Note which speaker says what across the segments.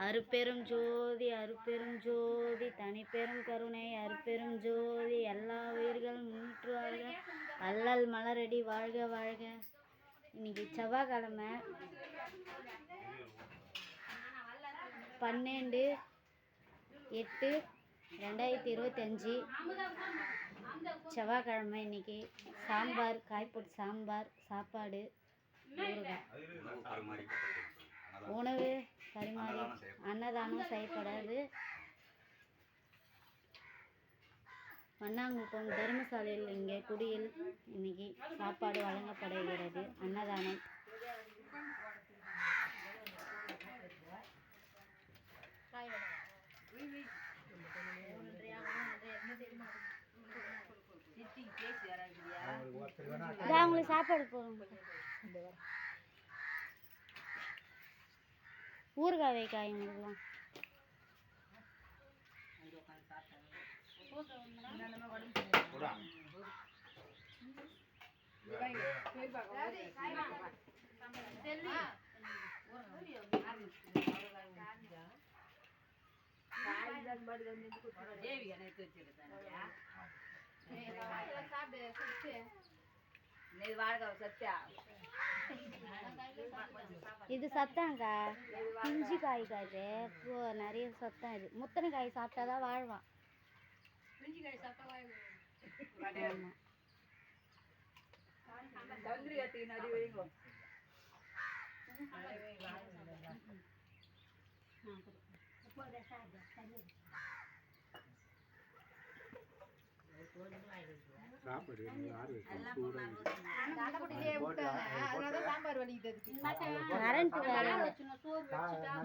Speaker 1: அருட்பெரும் ஜோதி அருட்பெரும் ஜோதி தனிப்பெரும் கருணை அருட்பெரும் ஜோதி எல்லா உயிர்களும் முன்னேற்று வாழ்க அல்லல் மலரடி வாழ்க வாழ்க. இன்னைக்கு செவ்வாய்க்கிழமை 12/8/2025 செவ்வாய்க்கிழமை. இன்னைக்கு சாம்பார், காய்போட்டு சாம்பார், சாப்பாடு, உணவு பரிமாறி அன்னதானம் செய்யப்படாது. மண்ணாங்குப்பம் தர்மசாலையில் இங்கே குடியில் இன்னைக்கு சாப்பாடு வழங்கப்படுகிறது. அன்னதானம். அவங்களுக்கு சாப்பாடு போடுங்க. ஊறுகாய் வைக்காய் இவங்களுக்குலாம். இது சத்தாங்கா, இஞ்சி காய் காய்து இப்போ நிறைய சத்தம். இது முத்தனை காய் சாப்பிட்டாதான் வாழ்வான்.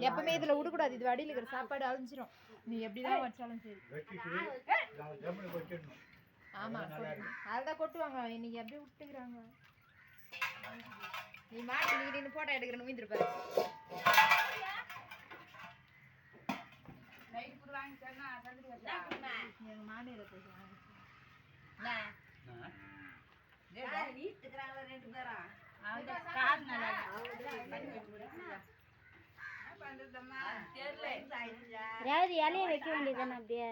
Speaker 2: எப்பவுமே இதுல விடக்கூடாது. இது வடியில இருக்கிற சாப்பாடு அழிஞ்சிரும். நீ எப்படிதான் வச்சாலும் சரி. ஆமா, அதுதான் கொட்டுவாங்க. இன்னைக்கு அப்படியே விட்டுக்கிறாங்க. நீ மாட்டு நீ போட்டோ எடுக்கிறன்னு வீந்துருப்பாரு. எங்க மாநில
Speaker 1: இலைய வைக்க வேண்டியதானே அப்படியே.